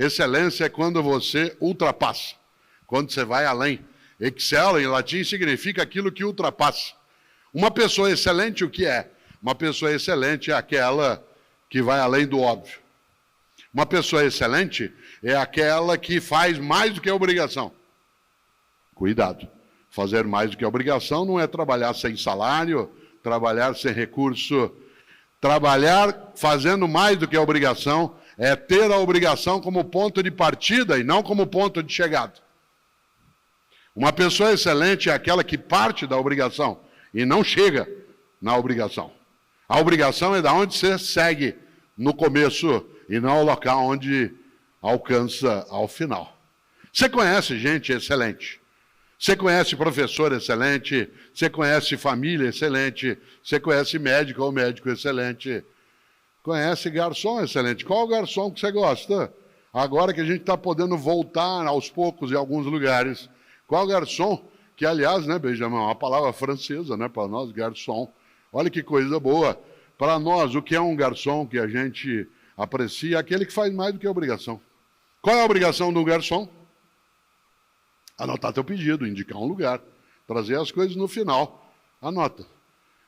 Excelência é quando você ultrapassa, quando você vai além. Excel, em latim, significa aquilo que ultrapassa. Uma pessoa excelente, o que é? Uma pessoa excelente é aquela que vai além do óbvio. Uma pessoa excelente é aquela que faz mais do que a obrigação. Cuidado. Fazer mais do que a obrigação não é trabalhar sem salário, trabalhar sem recurso. Trabalhar fazendo mais do que a obrigação é ter a obrigação como ponto de partida e não como ponto de chegada. Uma pessoa excelente é aquela que parte da obrigação e não chega na obrigação. A obrigação é da onde você segue no começo e não o local onde alcança ao final. Você conhece gente excelente. Você conhece professor excelente, você conhece família excelente, você conhece médico ou médico excelente, conhece garçom excelente. Qual garçom que você gosta? Agora que a gente está podendo voltar aos poucos em alguns lugares, qual garçom? Que, aliás, né, Benjamin, é uma palavra francesa, né, para nós, garçom. Olha que coisa boa. Para nós, o que é um garçom que a gente aprecia? Aquele que faz mais do que a obrigação. Qual é a obrigação do garçom? Anotar teu pedido, indicar um lugar, trazer as coisas no final. Anota.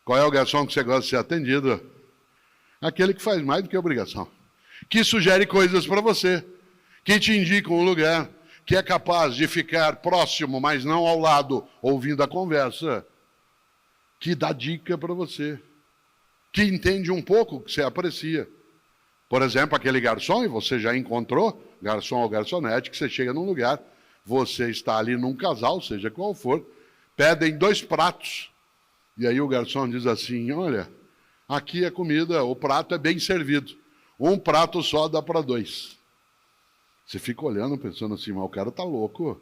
Qual é o garçom que você gosta de ser atendido? Aquele que faz mais do que a obrigação. Que sugere coisas para você, que te indica um lugar, que é capaz de ficar próximo, mas não ao lado, ouvindo a conversa, que dá dica para você, que entende um pouco o que você aprecia. Por exemplo, aquele garçom, e você já encontrou, garçom ou garçonete, que você chega num lugar, você está ali num casal, seja qual for, pedem 2 pratos. E aí o garçom diz assim, olha, aqui a comida, o prato é bem servido. Um prato só dá para 2. Você fica olhando, pensando assim, mas o cara está louco.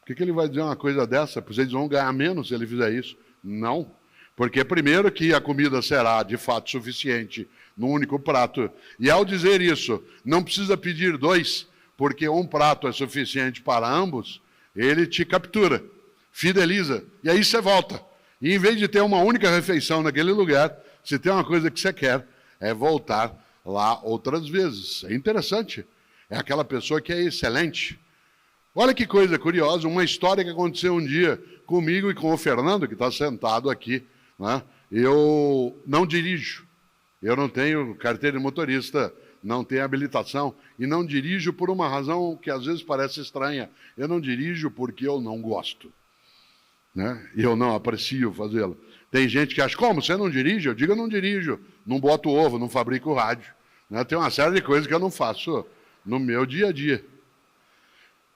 Por que ele vai dizer uma coisa dessa? Pois eles vão ganhar menos se ele fizer isso. Não. Porque primeiro que a comida será de fato suficiente num único prato. E ao dizer isso, não precisa pedir 2, porque um prato é suficiente para ambos, ele te captura, fideliza, e aí você volta. E em vez de ter uma única refeição naquele lugar, se tem uma coisa que você quer, é voltar lá outras vezes. É interessante. É aquela pessoa que é excelente. Olha que coisa curiosa, uma história que aconteceu um dia comigo e com o Fernando, que está sentado aqui, né? Eu não dirijo, eu não tenho carteira de motorista, não tenho habilitação e não dirijo por uma razão que às vezes parece estranha. Eu não dirijo porque eu não gosto, né? E eu não aprecio fazê-lo. Tem gente que acha, como, você não dirige? Eu digo, eu não dirijo, não boto ovo, não fabrico rádio, né? Tem uma série de coisas que eu não faço no meu dia a dia.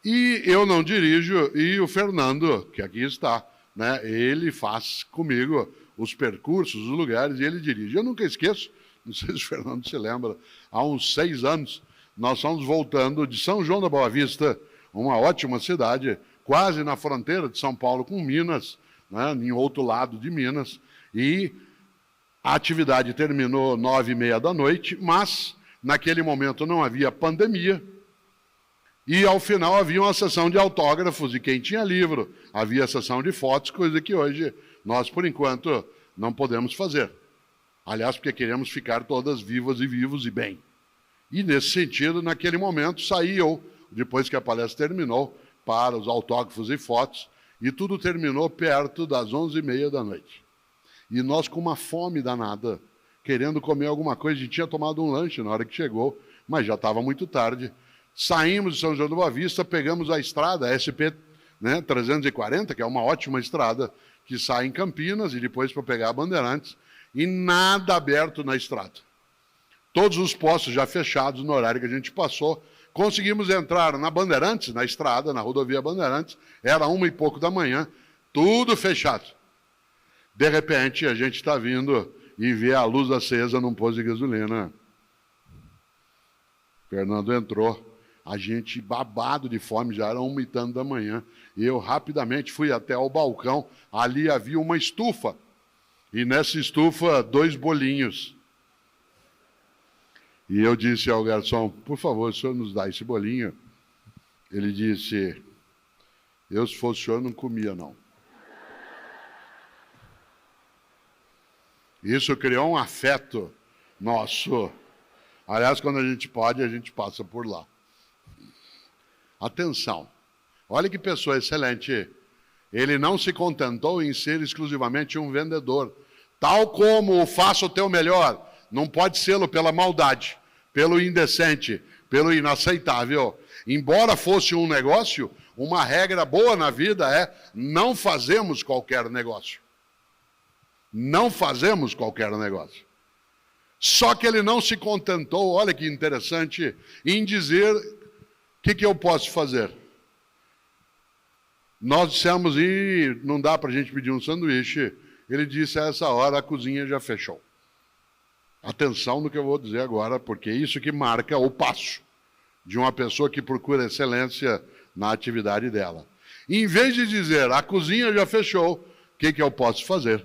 E eu não dirijo, e o Fernando, que aqui está, né? Ele faz comigo os percursos, os lugares, e ele dirige. Eu nunca esqueço, não sei se o Fernando se lembra, há uns 6 anos, nós estamos voltando de São João da Boa Vista, uma ótima cidade, quase na fronteira de São Paulo com Minas, né, em outro lado de Minas, e a atividade terminou 9h30 da noite, mas naquele momento não havia pandemia, e ao final havia uma sessão de autógrafos, e quem tinha livro, havia sessão de fotos, coisa que hoje nós, por enquanto, não podemos fazer. Aliás, porque queremos ficar todas vivas e vivos e bem. E, nesse sentido, naquele momento, saí eu, depois que a palestra terminou, para os autógrafos e fotos, e tudo terminou perto das 11h30 da noite. E nós, com uma fome danada, querendo comer alguma coisa, a gente tinha tomado um lanche na hora que chegou, mas já estava muito tarde. Saímos de São João da Boa Vista, pegamos a estrada, a SP, né, 340, que é uma ótima estrada, que sai em Campinas, e depois para pegar a Bandeirantes, e nada aberto na estrada. Todos os postos já fechados no horário que a gente passou. Conseguimos entrar na Bandeirantes, na estrada, na rodovia Bandeirantes, era 1h e pouco da manhã, tudo fechado. De repente, a gente está vindo e vê a luz acesa num posto de gasolina. Fernando entrou, a gente babado de fome, já era 1h e tanto da manhã, e eu rapidamente fui até o balcão, ali havia uma estufa, e nessa estufa 2 bolinhos. E eu disse ao garçom, por favor, o senhor nos dá esse bolinho? Ele disse, eu se fosse o senhor não comia não. Isso criou um afeto nosso. Aliás, quando a gente pode, a gente passa por lá. Atenção, olha que pessoa excelente. Ele não se contentou em ser exclusivamente um vendedor. Tal como o faça o teu melhor, não pode sê-lo pela maldade, pelo indecente, pelo inaceitável. Embora fosse um negócio, uma regra boa na vida é não fazemos qualquer negócio. Não fazemos qualquer negócio. Só que ele não se contentou, olha que interessante, em dizer o que eu posso fazer. Nós dissemos, e não dá para a gente pedir um sanduíche. Ele disse, a essa hora a cozinha já fechou. Atenção no que eu vou dizer agora, porque é isso que marca o passo de uma pessoa que procura excelência na atividade dela. Em vez de dizer, a cozinha já fechou, o que eu posso fazer?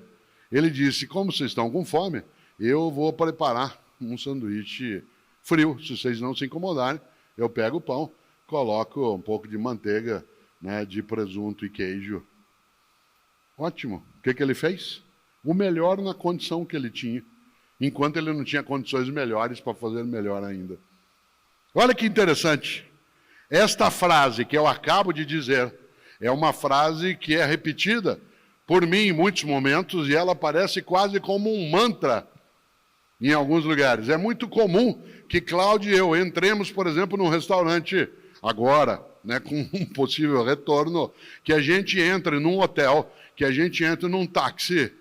Ele disse, como vocês estão com fome, eu vou preparar um sanduíche frio. Se vocês não se incomodarem, eu pego o pão, coloco um pouco de manteiga, né, de presunto e queijo. Ótimo. O que ele fez? O melhor na condição que ele tinha, enquanto ele não tinha condições melhores para fazer melhor ainda. Olha que interessante. Esta frase que eu acabo de dizer é uma frase que é repetida por mim em muitos momentos e ela parece quase como um mantra em alguns lugares. É muito comum que Cláudio e eu entremos, por exemplo, num restaurante agora, né, com um possível retorno, que a gente entre num hotel, que a gente entre num táxi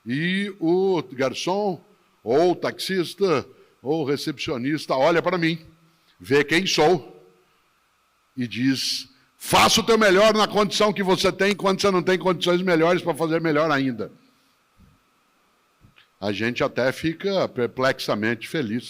e o garçom ou o taxista ou o recepcionista olha para mim, vê quem sou e diz, faça o teu melhor na condição que você tem, quando você não tem condições melhores para fazer melhor ainda. A gente até fica perplexamente feliz.